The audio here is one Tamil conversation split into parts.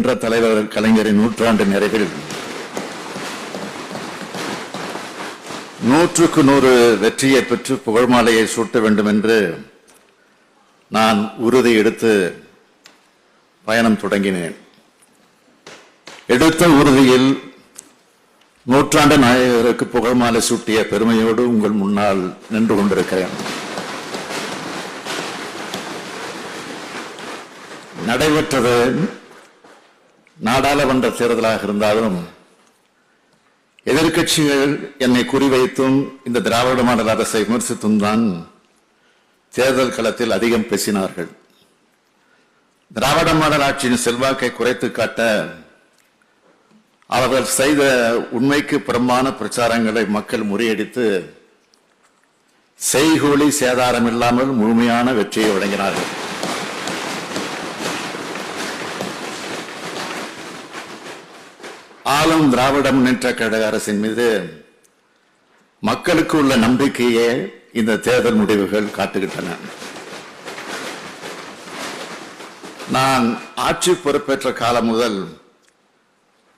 என்ற தலைவர் கலைஞரின் நூற்றாண்டு நிறைவில் 100க்கு 100 வெற்றியை பெற்று புகழ் மாலையை சூட்ட வேண்டும் என்று நான் உறுதி எடுத்து பயணம் தொடங்கினேன். எடுத்த உறுதியில் நூற்றாண்டு நாயகருக்கு புகழ் மாலை சூட்டிய பெருமையோடு உங்கள் முன்னால் நின்று கொண்டிருக்கிறேன். நடைபெற்றது நாடாளுமன்ற தேர்தலாக இருந்தாலும் எதிர்க்கட்சிகள் என்னை குறிவைத்தும் இந்த திராவிட மாடல் அரசை விமர்சித்தும் தான் தேர்தல் களத்தில் அதிகம் பேசினார்கள். திராவிட மாடல் ஆட்சியின் செல்வாக்கை குறைத்து காட்ட அவர்கள் செய்த உண்மைக்கு புறம்பான பிரச்சாரங்களை மக்கள் முறியடித்து செய்கூலி சேதாரம் இல்லாமல் முழுமையான வெற்றியை வழங்கினார்கள். ஆளும் திராவிட முன்னேற்ற கழக அரசின் மீது மக்களுக்கு உள்ள நம்பிக்கையே இந்த தேர்தல் முடிவுகள் காட்டுகின்றன. நான் ஆட்சி பொறுப்பேற்ற காலம் முதல்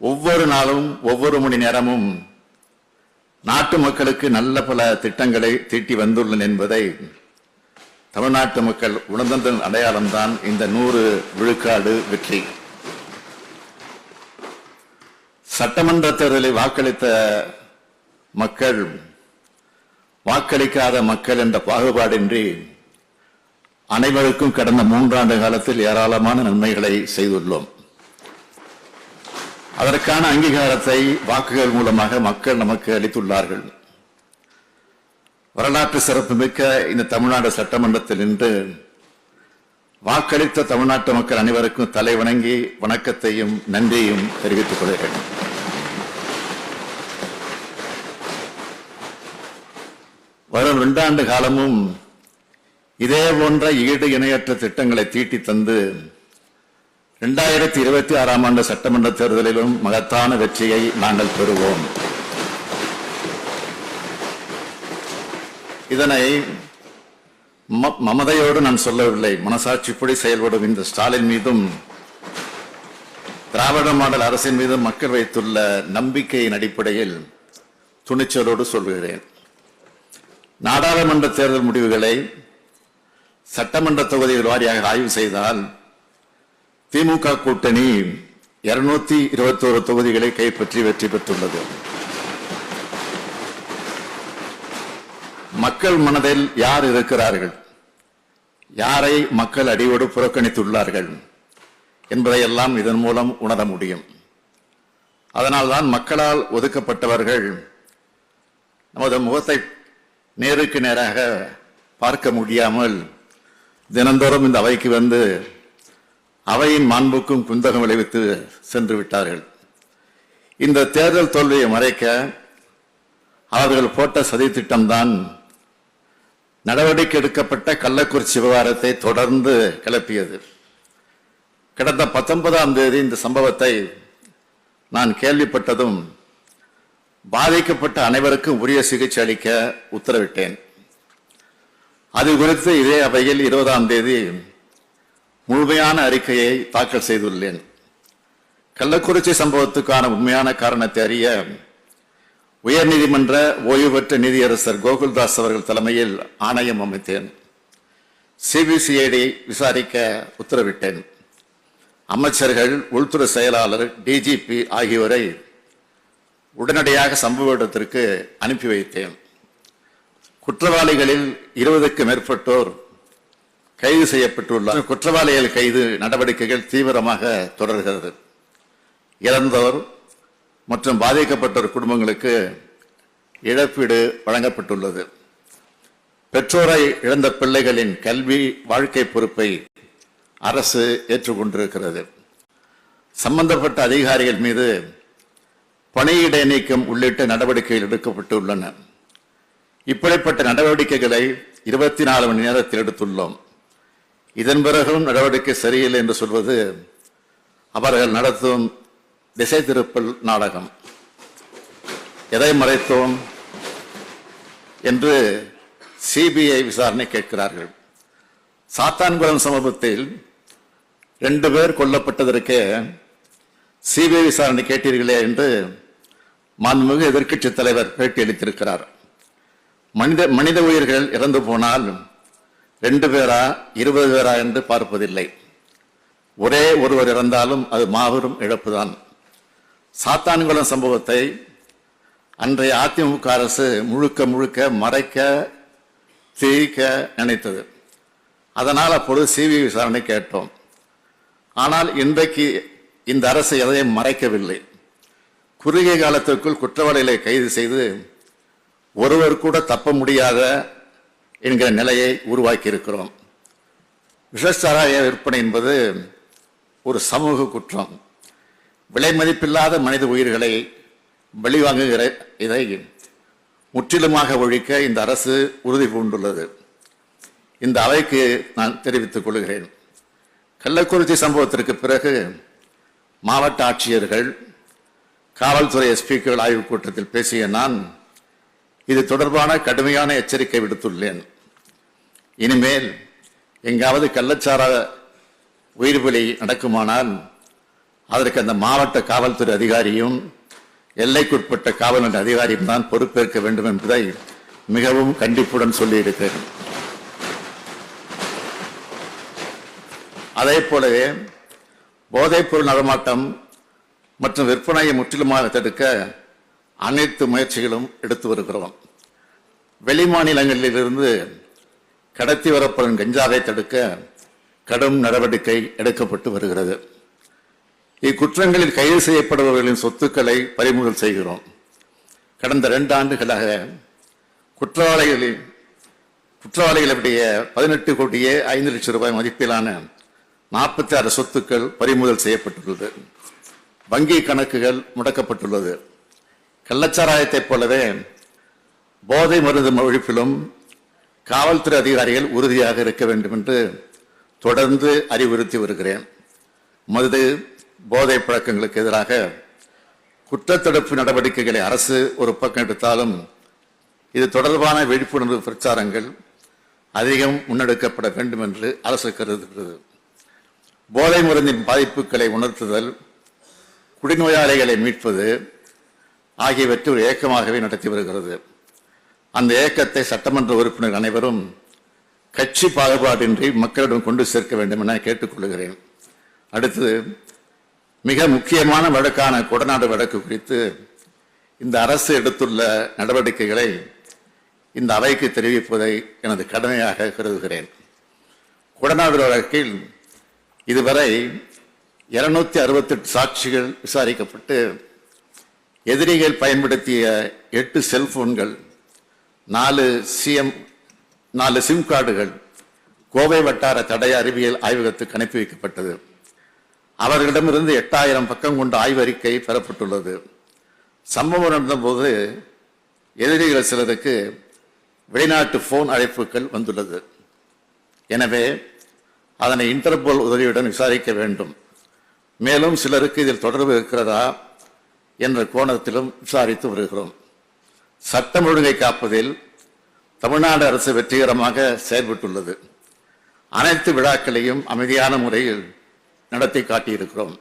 ஒவ்வொரு நாளும் ஒவ்வொரு மணி நேரமும் நாட்டு மக்களுக்கு நல்ல பல திட்டங்களை தீட்டி வந்துள்ளன என்பதை தமிழ்நாட்டு மக்கள் உணர்ந்த அடையாளம்தான் இந்த 100 விழுக்காடு வெற்றி. சட்டமன்ற தேர்தலில் வாக்களித்த மக்கள் வாக்களிக்காத மக்கள் என்ற பாகுபாடின்றி அனைவருக்கும் கடந்த 3 ஆண்டு காலத்தில் ஏராளமான நன்மைகளை செய்துள்ளோம். அதற்கான அங்கீகாரத்தை வாக்குகள் மூலமாக மக்கள் நமக்கு அளித்துள்ளார்கள். வரலாற்று சிறப்புமிக்க இந்த தமிழ்நாடு சட்டமன்றத்தில் இன்று வாக்களித்த தமிழ்நாட்டு மக்கள் அனைவருக்கும் தலை வணங்கி வணக்கத்தையும் நன்றியையும் தெரிவித்துக் கொள்கிறேன். வரும் 2 ஆண்டு காலமும் இதே போன்ற ஈடு இணையற்ற திட்டங்களை தீட்டி தந்து 2026ஆம் ஆண்டு சட்டமன்ற தேர்தலிலும் மகத்தான வெற்றியை நாங்கள் பெறுவோம். இதனை மமதையோடு நான் சொல்லவில்லை. மனசாட்சிப்படி செயல்படும் இந்த ஸ்டாலின் மீதும் திராவிட மாடல் அரசின் மீதும் மக்கள் வைத்துள்ள நம்பிக்கையின் அடிப்படையில் துணிச்சலோடு சொல்கிறேன். நாடாளுமன்ற தேர்தல் முடிவுகளை சட்டமன்ற தொகுதிகள் வாரியாக ஆய்வு செய்தால் திமுக கூட்டணி 221 தொகுதிகளை கைப்பற்றி வெற்றி பெற்றுள்ளது. மக்கள் மனதில் யார் இருக்கிறார்கள், யாரை மக்கள் அடியோடு புறக்கணித்துள்ளார்கள் என்பதையெல்லாம் இதன் மூலம் உணர முடியும். அதனால்தான் மக்களால் ஒதுக்கப்பட்டவர்கள் நமது முகத்தை நேருக்கு நேராக பார்க்க முடியாமல் தினந்தோறும் இந்த அவைக்கு வந்து அவையின் மாண்புக்கும் குந்தகம் விளைவித்து சென்று விட்டார்கள். இந்த தேர்தல் தோல்வியை மறைக்க அவர்கள் போட்ட சதி திட்டம்தான் நடவடிக்கை எடுக்கப்பட்ட கள்ளக்குறிச்சி விவகாரத்தை தொடர்ந்து கிளப்பியது. கடந்த 19ஆம் தேதி இந்த சம்பவத்தை நான் கேள்விப்பட்டதும் பாதிக்கப்பட்ட அனைவருக்கும் உரிய சிகிச்சை அளிக்க உத்தரவிட்டேன். அது குறித்து இதே அவையில் 20ஆம் தேதி முழுமையான அறிக்கையை தாக்கல் செய்துள்ளேன். கள்ளக்குறிச்சி சம்பவத்துக்கான உண்மையான காரணத்தை அறிய உயர்நீதிமன்ற ஓய்வு பெற்ற நீதியரசர் கோகுல்தாஸ் அவர்கள் தலைமையில் ஆணையம் அமைத்தேன். சிபிசிஐடி விசாரிக்க உத்தரவிட்டேன். அமைச்சர்கள், உள்துறை செயலாளர், டிஜிபி ஆகியோரை உடனடியாக சம்பவ இடத்திற்கு அனுப்பி வைத்தேன். குற்றவாளிகளில் 20க்கு மேற்பட்டோர் கைது செய்யப்பட்டுள்ளார். குற்றவாளிகள் கைது நடவடிக்கைகள் தீவிரமாக தொடர்கிறது. இறந்தோர் மற்றும் பாதிக்கப்பட்டோர் குடும்பங்களுக்கு இழப்பீடு வழங்கப்பட்டுள்ளது. பெற்றோரை இழந்த பிள்ளைகளின் கல்வி வாழ்க்கை பொறுப்பை அரசு ஏற்றுக்கொண்டிருக்கிறது. சம்பந்தப்பட்ட அதிகாரிகள் மீது பணியிடை நீக்கம் உள்ளிட்ட நடவடிக்கைகள் எடுக்கப்பட்டுள்ளன. இப்படிப்பட்ட நடவடிக்கைகளை 24 மணி நேரத்தில் எடுத்துள்ளோம். இதன் பிறகும் நடவடிக்கை சரியில்லை என்று சொல்வது அவர்கள் நடத்தும் திசை திருப்பல் நாடகம். எதை மறைத்தோம் என்று சிபிஐ விசாரணை கேட்கிறார்கள். சாத்தான்குளம் சம்பவத்தில் 2 பேர் கொல்லப்பட்டதற்கு சிபிஐ விசாரணை கேட்டீர்களே என்று மாண்புமிகு எதிர்க்கட்சி தலைவர் பேட்டியளித்திருக்கிறார். மனித உயிர்கள் இறந்து போனால் 2 பேரா 20 பேரா என்று பார்ப்பதில்லை. ஒரே ஒருவர் இறந்தாலும் அது மாபெரும் இழப்புதான். சாத்தான்குளம் சம்பவத்தை அன்றைய அதிமுக அரசு முழுக்க மறைக்க திரிக்க நினைத்தது. அதனால் அப்பொழுது சிபிஐ விசாரணை கேட்டோம். ஆனால் இன்றைக்கு இந்த அரசு எதையும் மறைக்கவில்லை. குறுகிய காலத்திற்குள் குற்றவாளிகளை கைது செய்து ஒருவர் கூட தப்ப முடியாத என்கிற நிலையை உருவாக்கி இருக்கிறோம். விஷச்சாராய விற்பனை என்பது ஒரு சமூக குற்றம். விலை மதிப்பில்லாத மனித உயிர்களை பலிவாங்குகிற இதை முற்றிலுமாக ஒழிக்க இந்த அரசு உறுதி பூண்டுள்ளது. இந்த அவைக்கு நான் தெரிவித்துக் கொள்கிறேன். கள்ளக்குறிச்சி சம்பவத்திற்கு பிறகு மாவட்ட ஆட்சியர்கள், காவல்துறை எஸ்பிக்கள் ஆய்வுக் கூட்டத்தில் பேசிய நான் இது தொடர்பான கடுமையான எச்சரிக்கை விடுத்துள்ளேன். இனிமேல் எங்காவது கள்ளச்சார உயிர் பலி நடக்குமானால் அதற்கு அந்த மாவட்ட காவல்துறை அதிகாரியும் எல்லைக்குட்பட்ட காவல் நிலைய அதிகாரியும் தான் பொறுப்பேற்க வேண்டும் என்பதை மிகவும் கண்டிப்புடன் சொல்லியிருக்கிறேன். அதே போலவே போதைப்பொருள் நடமாட்டம் மற்றும் விற்பனையை முற்றிலுமாக தடுக்க அனைத்து முயற்சிகளும் எடுத்து வருகிறோம். வெளி மாநிலங்களிலிருந்து கடத்தி வரப்படும் கஞ்சாவை தடுக்க கடும் நடவடிக்கை எடுக்கப்பட்டு வருகிறது. இக்குற்றங்களில் கைது செய்யப்படுபவர்களின் சொத்துக்களை பறிமுதல் செய்கிறோம். கடந்த 2 ஆண்டுகளாக குற்றவாளிகளுடைய 18 கோடியே 5 லட்சம் ரூபாய் மதிப்பிலான 46 சொத்துக்கள் பறிமுதல் செய்யப்பட்டுள்ளது. வங்கி கணக்குகள் முடக்கப்பட்டுள்ளது. கள்ளச்சாராயத்தைப் போலவே போதை மருந்து ஒழிப்பிலும் காவல்துறை அதிகாரிகள் உறுதியாக இருக்க வேண்டும் என்று தொடர்ந்து அறிவுறுத்தி வருகிறேன். மது போதை பழக்கங்களுக்கு எதிராக குற்றத்தடுப்பு நடவடிக்கைகளை அரசு ஒரு பக்கம் எடுத்தாலும் இது தொடர்பான விழிப்புணர்வு பிரச்சாரங்கள் அதிகம் முன்னெடுக்கப்பட வேண்டும் என்று அரசு கருதுகிறது. போதை மருந்தின் பாதிப்புகளை உணர்த்துதல், குடிநோயாளிகளை மீட்பது ஆகியவற்றை ஒரு இயக்கமாகவே நடத்தி வருகிறது. அந்த இயக்கத்தை சட்டமன்ற உறுப்பினர் அனைவரும் கட்சி பாகுபாடின்றி மக்களிடம் கொண்டு சேர்க்க வேண்டும் என கேட்டுக்கொள்கிறேன். அடுத்து, மிக முக்கியமான வழக்கான கொடநாடு வழக்கு குறித்து இந்த அரசு எடுத்துள்ள நடவடிக்கைகளை இந்த அவைக்கு தெரிவிப்பதை எனது கடமையாக கருதுகிறேன். கொடநாடு வழக்கில் இதுவரை 268 சாட்சிகள் விசாரிக்கப்பட்டு எதிரிகள் பயன்படுத்திய 8 செல்போன்கள், 4 சிம் கார்டுகள் கோவை வட்டார தடய அறிவியல் ஆய்வகத்துக்கு அனுப்பி வைக்கப்பட்டது. அவர்களிடமிருந்து 8000 பக்கம் கொண்ட ஆய்வறிக்கை பெறப்பட்டுள்ளது. சம்பவம் நடந்தபோது எதிரிகள் சிலருக்கு வெளிநாட்டு போன் அழைப்புகள் வந்துள்ளது. எனவே அதனை இன்டர்போல் உதவியுடன் விசாரிக்க வேண்டும். மேலும் சிலருக்கு இதில் தொடர்பு இருக்கிறதா என்ற கோணத்திலும் விசாரித்து வருகிறோம். சட்டம் ஒழுங்கை காப்பதில் தமிழ்நாடு அரசு வெற்றிகரமாக செயல்பட்டுள்ளது. அனைத்து விழாக்களையும் அமைதியான முறையில் நடத்தி காட்டியிருக்கிறோம்.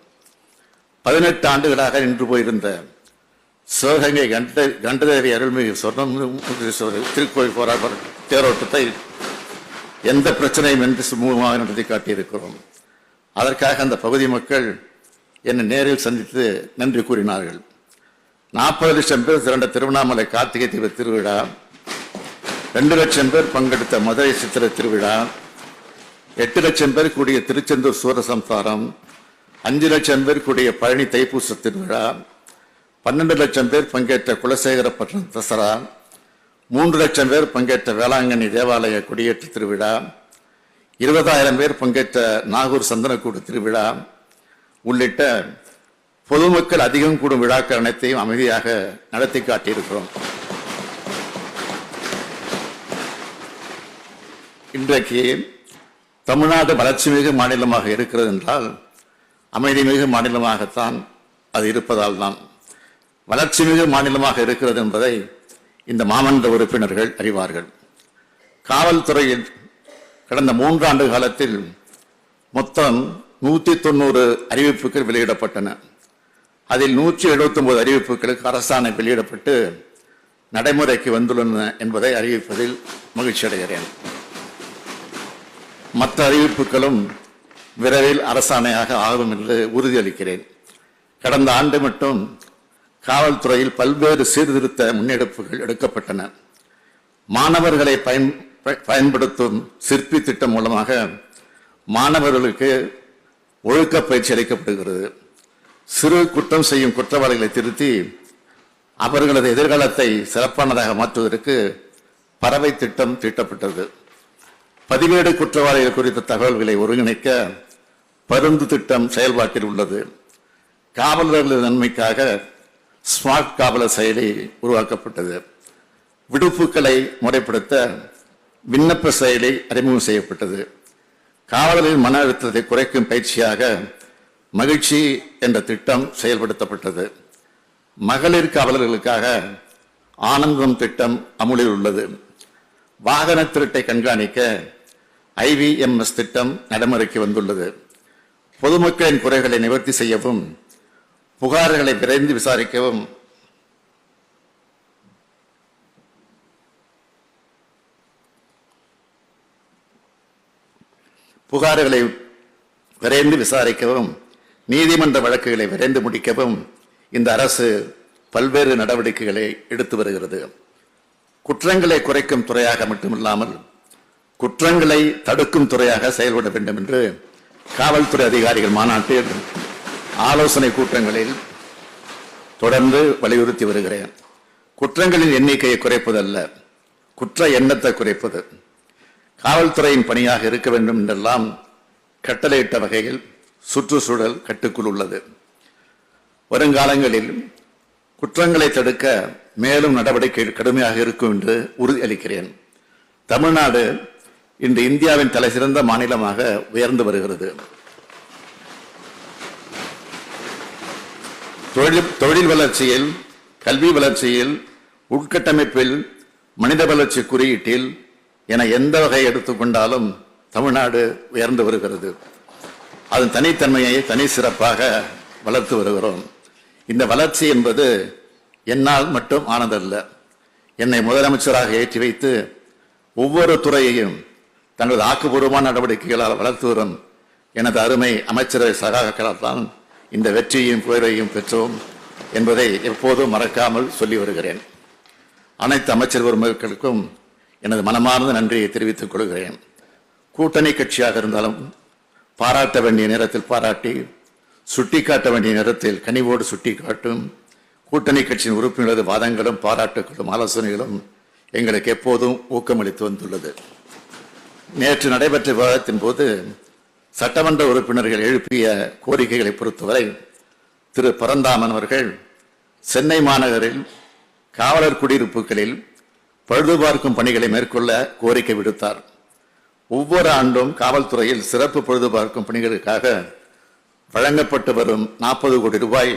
18 ஆண்டுகளாக நின்று போயிருந்த சிவகங்கை கண்டதேவி அருள்மிகு சொர்ணமுதீஸ்வரர் திருக்கோயில் போராட்ட தேரோட்டத்தை எந்த பிரச்சனையும் என்று சுமூகமாக நடத்தி காட்டியிருக்கிறோம். அதற்காக அந்த பகுதி மக்கள் என்னை நேரில் சந்தித்து நன்றி கூறினார்கள். 40 லட்சம் பேர் திரண்ட திருவண்ணாமலை கார்த்திகை தீப திருவிழா, 2 லட்சம் பேர் பங்கெடுத்த மதுரை சித்திரை திருவிழா, 8 லட்சம் பேர் கூடிய திருச்செந்தூர் சூரசம்சாரம், 5 லட்சம் பேர் கூடிய பழனி தைப்பூச திருவிழா, 12 லட்சம் பேர் பங்கேற்ற குலசேகரப்பட்டினம் தசரா, 3 லட்சம் பேர் பங்கேற்ற வேளாங்கண்ணி தேவாலய கொடியேற்று திருவிழா, 20,000 பேர் பங்கேற்ற நாகூர் சந்தனக்கூடு திருவிழா உள்ளிட்ட பொதுமக்கள் அதிகம் கூடும் விழாக்கள் அனைத்தையும் அமைதியாக நடத்தி காட்டியிருக்கிறோம். இன்றைக்கு தமிழ்நாடு வளர்ச்சி மிகு மாநிலமாக இருக்கிறது என்றால் அமைதி மிகு மாநிலமாகத்தான் அது இருப்பதால் தான். வளர்ச்சி மிகு மாநிலமாக இருக்கிறது என்பதை இந்த மாமன்ற உறுப்பினர்கள் அறிவார்கள். காவல்துறையில் கடந்த 3 ஆண்டு காலத்தில் மொத்தம் 190 அறிவிப்புகள் வெளியிடப்பட்டன. அதில் 179 அறிவிப்புகளுக்கு அரசாணை வெளியிடப்பட்டு நடைமுறைக்கு வந்துள்ளன என்பதை அறிவிப்பதில் மகிழ்ச்சி அடைகிறேன். மற்ற அறிவிப்புகளும் விரைவில் அரசாணையாக ஆகும் என்று உறுதியளிக்கிறேன். கடந்த ஆண்டு மட்டும் காவல்துறையில் பல்வேறு சீர்திருத்த முன்னெடுப்புகள் எடுக்கப்பட்டன. மாணவர்களை பயன்படுத்தும் சிற்பி திட்டம் மூலமாக மாணவர்களுக்கு ஒழுக்க பயிற்சி அளிக்கப்படுகிறது. சிறு குற்றம் செய்யும் குற்றவாளிகளை திருத்தி அவர்களது எதிர்காலத்தை சிறப்பானதாக மாற்றுவதற்கு பறவை திட்டம் தீட்டப்பட்டது. பதிவேடு குற்றவாளிகள் குறித்த தகவல்களை ஒருங்கிணைக்க பருந்து திட்டம் செயல்பாட்டில் உள்ளது. காவலர்களின் நன்மைக்காக ஸ்மார்ட் காவலர் செயலி உருவாக்கப்பட்டது. விடுப்புகளை முறைப்படுத்த விண்ணப்ப செயலி அறிமுகம் செய்யப்பட்டது. காவலர்களின் மன அழுத்தத்தை குறைக்கும் பயிற்சியாக மகிழ்ச்சி என்ற திட்டம் செயல்படுத்தப்பட்டது. மகளிர் காவலர்களுக்காக ஆனந்தம் திட்டம் அமுலில் உள்ளது. வாகன திருட்டை கண்காணிக்க IVMS திட்டம் நடைமுறைக்கு வந்துள்ளது. பொதுமக்களின் குறைகளை நிவர்த்தி செய்யவும் புகார்களை விரைந்து விசாரிக்கவும் நீதிமன்ற வழக்குகளை விரைந்து முடிக்கவும் இந்த அரசு பல்வேறு நடவடிக்கைகளை எடுத்து வருகிறது. குற்றங்களை குறைக்கும் துறையாக மட்டுமில்லாமல் குற்றங்களை தடுக்கும் துறையாக செயல்பட வேண்டும் என்று காவல்துறை அதிகாரிகள் மாநாட்டில் ஆலோசனை கூட்டங்களில் தொடர்ந்து வலியுறுத்தி வருகிறேன். குற்றங்களின் எண்ணிக்கையை குறைப்பதல்ல, குற்ற எண்ணத்தை குறைப்பது காவல்துறையின் பணியாக இருக்க வேண்டும் என்றெல்லாம் கட்டளையிட்ட வகையில் சுற்றுச்சூழல் கட்டுக்குள் உள்ளது. வருங்காலங்களில் குற்றங்களை தடுக்க மேலும் நடவடிக்கை கடுமையாக இருக்கும் என்று உறுதியளிக்கிறேன். தமிழ்நாடு இன்று இந்தியாவின் தலைசிறந்த மாநிலமாக உயர்ந்து வருகிறது. தொழில் வளர்ச்சியில், கல்வி வளர்ச்சியில், உட்கட்டமைப்பில், மனித வளர்ச்சி குறியீட்டில் என எந்த வகை எடுத்துக்கொண்டாலும் தமிழ்நாடு உயர்ந்து வருகிறது. அதன் தனித்தன்மையை தனி சிறப்பாக வளர்த்து வருகிறோம். இந்த வளர்ச்சி என்பது என்னால் மட்டும் ஆனதல்ல. என்னை முதலமைச்சராக ஏற்றி வைத்து ஒவ்வொரு துறையையும் தங்களது ஆக்கப்பூர்வமான நடவடிக்கைகளால் வளர்த்து வரும் எனது அருமை அமைச்சரவை சகாக்களால் தான் இந்த வெற்றியையும் புகழையும் பெற்றோம் என்பதை எப்போதும் மறக்காமல் சொல்லி வருகிறேன். அனைத்து அமைச்சர் பெருமக்களுக்கும் எனது மனமார்ந்த நன்றியை தெரிவித்துக் கொள்கிறேன். கூட்டணி கட்சியாக இருந்தாலும் பாராட்ட வேண்டிய நேரத்தில் பாராட்டி, சுட்டிக்காட்ட வேண்டிய நேரத்தில் கனிவோடு சுட்டிக்காட்டும் கூட்டணி கட்சியின் உறுப்பினரது வாதங்களும் பாராட்டுகளும் ஆலோசனைகளும் எங்களுக்கு எப்போதும் ஊக்கமளித்து வந்துள்ளது. நேற்று நடைபெற்ற விவாதத்தின் போது சட்டமன்ற உறுப்பினர்கள் எழுப்பிய கோரிக்கைகளை பொறுத்தவரை திரு பரந்தாமன் அவர்கள் சென்னை மாநகரில் காவலர் குடியிருப்புகளில் பழுதுபார்க்கும் பணிகளை மேற்கொள்ள கோரிக்கை விடுத்தார். ஒவ்வொரு ஆண்டும் காவல்துறையில் சிறப்பு பழுதுபார்க்கும் பணிகளுக்காக வழங்கப்பட்டு வரும் 40 கோடி ரூபாய்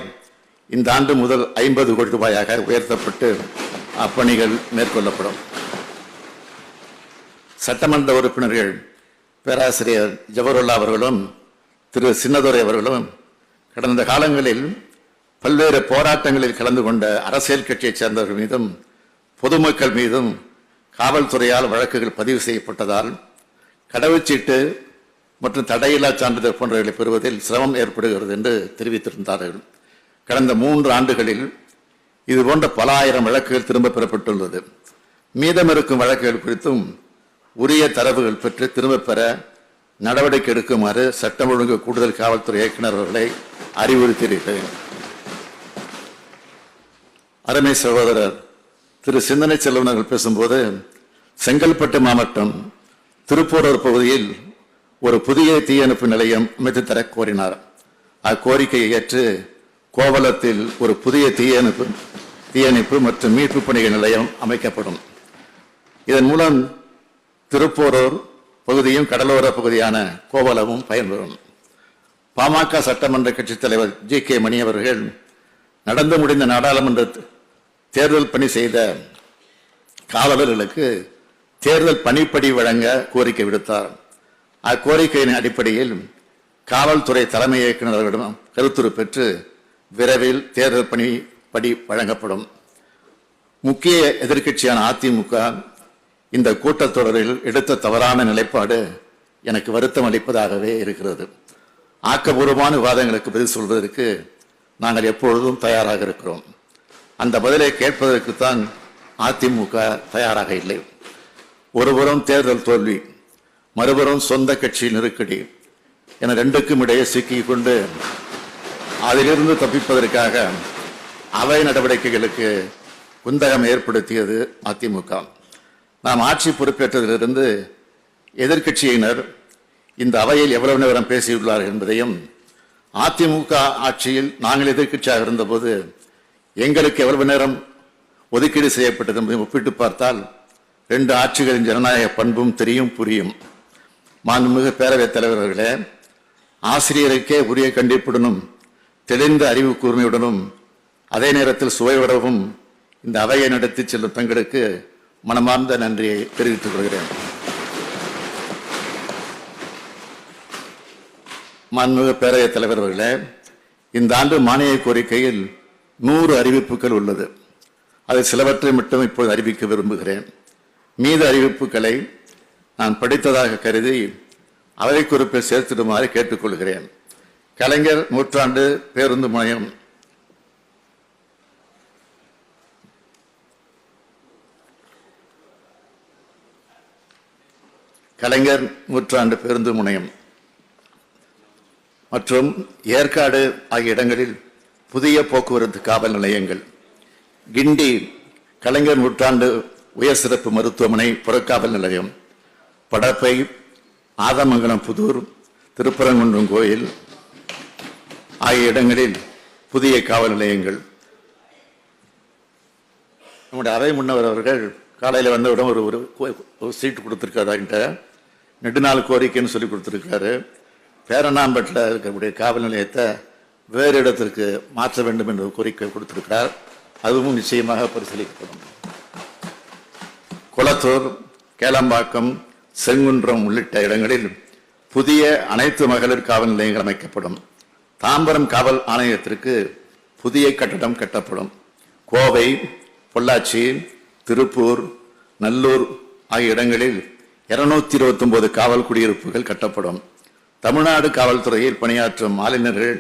இந்த ஆண்டு முதல் 50 கோடி ரூபாயாக உயர்த்தப்பட்டு அப்பணிகள் மேற்கொள்ளப்படும். சட்டமன்ற உறுப்பினர்கள் பேராசிரியர் ஜவஹர்லா அவர்களும் திரு சின்னதுரை அவர்களும் கடந்த காலங்களில் பல்வேறு போராட்டங்களில் கலந்து கொண்ட அரசியல் கட்சியைச் சேர்ந்தவர்கள் மீதும் பொதுமக்கள் மீதும் காவல்துறையால் வழக்குகள் பதிவு செய்யப்பட்டதால் கடவுச்சீட்டு மற்றும் தடையில்லா சான்றிதழ் போன்றவர்களை பெறுவதில் சிரமம் ஏற்படுகிறது என்று தெரிவித்திருந்தார்கள். கடந்த 3 ஆண்டுகளில் இதுபோன்ற பல ஆயிரம் வழக்குகள் திரும்ப பெறப்பட்டுள்ளது. மீதம் இருக்கும் வழக்குகள் குறித்தும் உரிய தரவுகள் பெற்று திரும்ப பெற நடவடிக்கை எடுக்குமாறு சட்டம் ஒழுங்கு கூடுதல் காவல்துறை இயக்குநர் அவர்களை அறிவுறுத்தியிருக்கிறேன். அருமை சகோதரர் திரு சிந்தனை செல்வன் அவர்கள் பேசும்போது செங்கல்பட்டு மாவட்டம் திருப்போரூர் பகுதியில் ஒரு புதிய தீயணைப்பு நிலையம் அமைத்து தர கோரினார். அக்கோரிக்கையை ஏற்று கோவளத்தில் ஒரு புதிய தீயணைப்பு மற்றும் மீட்பு பணிகள் நிலையம் அமைக்கப்படும். இதன் மூலம் திருப்போரூர் பகுதியும் கடலோர பகுதியான கோவளமும் பயன்பெறும். பாமக சட்டமன்ற கட்சித் தலைவர் G.K. மணி அவர்கள் நடந்து முடிந்த நாடாளுமன்ற தேர்தல் பணி செய்த காவலர்களுக்கு தேர்தல் பணிப்படி வழங்க கோரிக்கை விடுத்தார். அக்கோரிக்கையின் அடிப்படையில் காவல்துறை தலைமை இயக்குநர்களிடம் கருத்துரு பெற்று விரைவில் தேர்தல் படி வழங்கப்படும். முக்கிய எதிர்க்கட்சியான அதிமுக இந்த கூட்டத்தொடரில் எடுத்த தவறான நிலைப்பாடு எனக்கு வருத்தம் அளிப்பதாகவே இருக்கிறது. ஆக்கபூர்வமான விவாதங்களுக்கு பதில் சொல்வதற்கு நாங்கள் எப்பொழுதும் தயாராக இருக்கிறோம். அந்த பதிலை கேட்பதற்குத்தான் அதிமுக தயாராக இல்லை. ஒருபுறம் தேர்தல் தோல்வி, மறுபுறம் சொந்த கட்சி நெருக்கடி என ரெண்டுக்கும் இடையே சிக்கிக் கொண்டு அதிலிருந்து தப்பிப்பதற்காக அவை நடவடிக்கைகளுக்கு குந்தகம் ஏற்படுத்தியது அதிமுக. நாம் ஆட்சி பொறுப்பேற்றதிலிருந்து எதிர்க்கட்சியினர் இந்த அவையில் எவ்வளவு நேரம் பேசியுள்ளார்கள் என்பதையும், அதிமுக ஆட்சியில் நாங்கள் எதிர்க்கட்சியாக இருந்தபோது எங்களுக்கு எவ்வளவு நேரம் ஒதுக்கீடு செய்யப்பட்டது என்பதை ஒப்பிட்டு பார்த்தால் ரெண்டு ஆட்சிகளின் ஜனநாயக பண்பும் தெரியும், புரியும். மாண்புமிகு பேரவைத் தலைவர்களே, ஆசிரியருக்கே உரிய கண்டிப்புடனும் தெளிந்த அறிவு கூர்மையுடனும் அதே நேரத்தில் சுவையுடவும் இந்த அவையை நடத்தி செல்லும் தங்களுக்கு மனமார்ந்த நன்றியை தெரிவித்துக் கொள்கிறேன். மாண்புமிகு பேரவைத் தலைவர்களே, இந்த ஆண்டு மானிய கோரிக்கையில் 100 அறிவிப்புகள் உள்ளது. அதில் சிலவற்றை மட்டும் இப்போது அறிவிக்க விரும்புகிறேன். மீத அறிவிப்புகளை நான் படித்ததாக கருதி அவை குறிப்பில் சேர்த்திடுமாறு கேட்டுக்கொள்கிறேன். கலைஞர் நூற்றாண்டு பேருந்து முனையம் கலைஞர் நூற்றாண்டு பேருந்து முனையம் மற்றும் ஏற்காடு ஆகிய இடங்களில் புதிய போக்குவரத்து காவல் நிலையங்கள், கிண்டி கலைஞர் நூற்றாண்டு உயர் சிறப்பு மருத்துவமனை புறக்காவல் நிலையம், படப்பை ஆதமங்கலம் புதூர் திருப்பரங்குன்றம் கோயில் ஆகிய இடங்களில் புதிய காவல் நிலையங்கள். நம்முடைய அவை முன்னவர் அவர்கள் காலையில் வந்தவுடன் ஒரு சீட்டு கொடுத்துருக்காருன்ட்ட நெடுநாள் கோரிக்கைன்னு சொல்லி கொடுத்துருக்காரு. பேரணாம்பட்டில் இருக்கக்கூடிய காவல் நிலையத்தை வேறு இடத்திற்கு மாற்ற வேண்டும் என்ற கோரிக்கை கொடுத்திருக்கிறார். அதுவும் நிச்சயமாக பரிசீலிக்கப்படும். குளத்தூர், கேளம்பாக்கம், செங்குன்றம் உள்ளிட்ட இடங்களில் புதிய அனைத்து மகளிர் காவல் நிலையங்கள் அமைக்கப்படும். தாம்பரம் காவல் ஆணையத்திற்கு புதிய கட்டடம் கட்டப்படும். கோவை, பொள்ளாச்சி, திருப்பூர், நல்லூர் ஆகிய இடங்களில் 229 காவல் குடியிருப்புகள் கட்டப்படும். தமிழ்நாடு காவல்துறையில் பணியாற்றும் ஆளுநர்கள்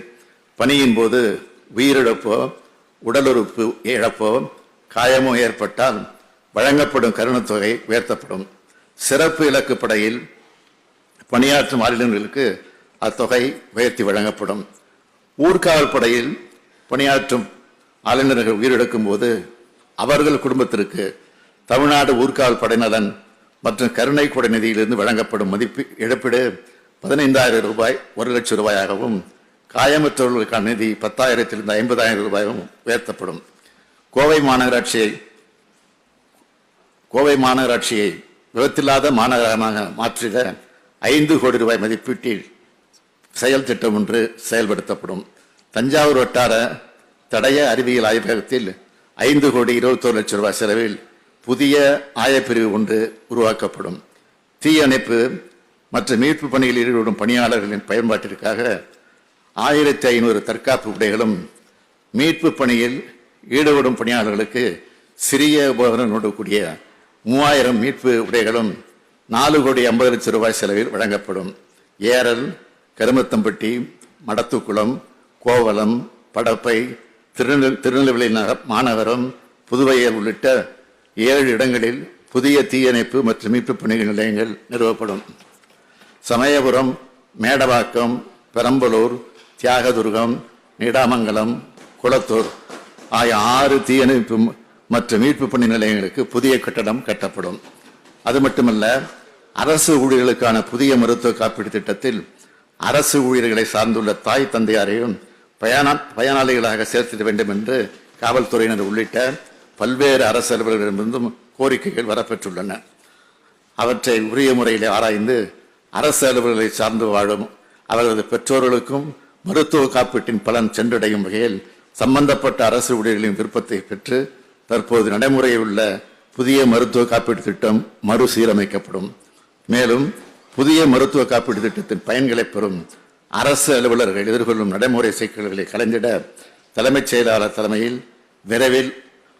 பணியின் போது உயிரிழப்போ, உடலுறுப்பு இழப்போ, காயமோ ஏற்பட்டால் வழங்கப்படும் கருணத்தொகை உயர்த்தப்படும். சிறப்பு இலக்கு படையில் பணியாற்றும் ஆளுநர்களுக்கு அத்தொகை உயர்த்தி வழங்கப்படும். ஊர்காவல் படையில் பணியாற்றும் ஆளுநர்கள் உயிரிழக்கும் போது அவர்கள் குடும்பத்திற்கு தமிழ்நாடு ஊர்காவல் படைநலன் மற்றும் கருணை கொடை நிதியிலிருந்து வழங்கப்படும் மதிப்பு இழப்பீடு 15,000 ரூபாய் 1 லட்சம் ரூபாயாகவும், காயமற்றவர்களுக்கான நிதி 10,000 50,000 ரூபாயும் உயர்த்தப்படும். கோவை மாநகராட்சியை விபத்தில்லாத மாநகரமாக மாற்றிட 5 கோடி ரூபாய் மதிப்பீட்டில் செயல் திட்டம் ஒன்று செயல்படுத்தப்படும். தஞ்சாவூர் வட்டார தடய அறிவியல் ஆய்வகத்தில் 5 கோடி 21 லட்சம் ரூபாய் செலவில் புதிய ஆயப்பிரிவு ஒன்று உருவாக்கப்படும். தீயணைப்பு மற்றும் மீட்பு பணியில் ஈடுபடும் பணியாளர்களின் பயன்பாட்டிற்காக 1500 தற்காப்பு உடைகளும், மீட்பு பணியில் ஈடுபடும் பணியாளர்களுக்கு சிறிய உபகரணங்களோடு கூடிய 3000 மீட்பு உடைகளும் 4 கோடி 50 லட்சம் ரூபாய் செலவில் வழங்கப்படும். ஏரல், கருமத்தம்பட்டி, மடத்துக்குளம், கோவலம், படப்பை, திருநெல்வேலி மாநகரம், புதுவையில் உள்ளிட்ட 7 இடங்களில் புதிய தீயணைப்பு மற்றும் மீட்பு பணிகள் நிலையங்கள் நிறுவப்படும். சமயபுரம், மேடவாக்கம், பெரம்பலூர், தியாகதுர்கம், நீடாமங்கலம், குளத்தூர் ஆகிய 6 தீயணைப்பு மற்றும் மீட்பு பணி நிலையங்களுக்கு புதிய கட்டடம் கட்டப்படும். அது மட்டுமல்ல, அரசு ஊழியர்களுக்கான புதிய மருத்துவ காப்பீடு திட்டத்தில் அரசு ஊழியர்களை சார்ந்துள்ள தாய் தந்தையாரையும் பயனாளிகளாக சேர்த்திட வேண்டும் என்று காவல்துறையினர் உள்ளிட்ட பல்வேறு அரசு அலுவலர்களிடமிருந்தும் கோரிக்கைகள் வரப்பெற்றுள்ளன. அவற்றை உரிய முறையில் ஆராய்ந்து அரசு அலுவலர்களை சார்ந்து வாழும் அவர்களது பெற்றோர்களுக்கும் மருத்துவ காப்பீட்டின் பலன் சென்றடையும் வகையில் சம்பந்தப்பட்ட அரசு ஊழியர்களின் விருப்பத்தை பெற்று தற்போது நடைமுறையில் உள்ள புதிய மருத்துவ காப்பீடு திட்டம் மறுசீரமைக்கப்படும். மேலும் புதிய மருத்துவ காப்பீடு திட்டத்தின் பயன்களை பெறும் அரசு அலுவலர்கள் எதிர்கொள்ளும் நடைமுறை சிக்கல்களை கலைந்திட தலைமைச் செயலாளர் தலைமையில் விரைவில்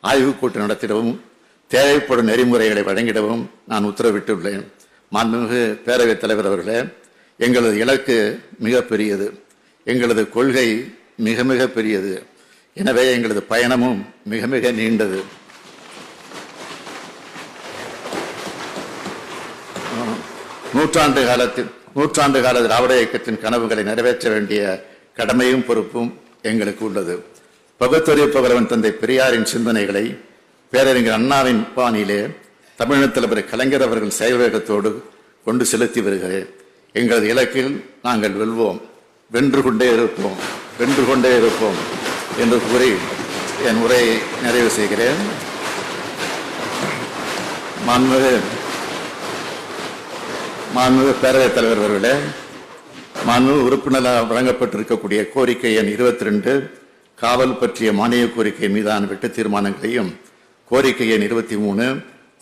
ஆய்வுக் கூட்டம் நடத்திடவும் தேவைப்படும் நெறிமுறைகளை வழங்கிடவும் நான் உத்தரவிட்டுள்ளேன். மாண்புமிகு பேரவைத் தலைவர் அவர்களே, எங்களது இலக்கு மிகப்பெரியது, எங்களது கொள்கை மிக மிக பெரியது. எனவே எங்களது பயணமும் மிக மிக நீண்டது. நூற்றாண்டு கால திராவிட இயக்கத்தின் கனவுகளை நிறைவேற்ற வேண்டிய கடமையும் பொறுப்பும் எங்களுக்கு உள்ளது. பகுத்தறிவு புகழவன் தந்தை பெரியாரின் சிந்தனைகளை பேரறிஞர் அண்ணாவின் பாணியிலே தமிழக தலைவர் கலைஞர் அவர்கள் செயல்வேகத்தோடு கொண்டு செலுத்தி வருகிறேன். எங்களது இலக்கில் நாங்கள் வெல்வோம், வென்று கொண்டே இருப்போம் என்று கூறி என் உரையை நிறைவு செய்கிறேன். மாண்புமிகு பேரவைத் தலைவர் அவர்களே, மாண்புமிகு உறுப்பினரால் வழங்கப்பட்டிருக்கக்கூடிய கோரிக்கை எண் 22 காவல் பற்றிய மானிய கோரிக்கை மீதான வெட்டு தீர்மானங்களையும், கோரிக்கை எண் 23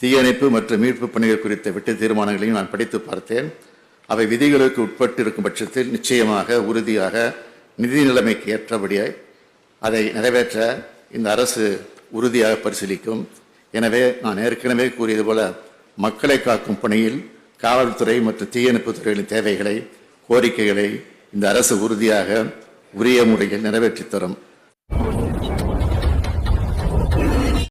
தீயணைப்பு மற்றும் மீட்பு பணிகள் குறித்த வெட்டு தீர்மானங்களையும் நான் படித்து பார்த்தேன். அவை விதிகளுக்கு உட்பட்டு இருக்கும் பட்சத்தில் நிச்சயமாக உறுதியாக நிதி நிலைமைக்கு ஏற்றபடியே அதை நிறைவேற்ற இந்த அரசு உறுதியாக பரிசீலிக்கும். எனவே நான் ஏற்கனவே கூறியது போல மக்களை காக்கும் பணியில் காவல்துறை மற்றும் தீயணைப்பு துறைகளின் தேவைகளை, கோரிக்கைகளை இந்த அரசு உறுதியாக உரிய முறையில் நிறைவேற்றித் தரும்.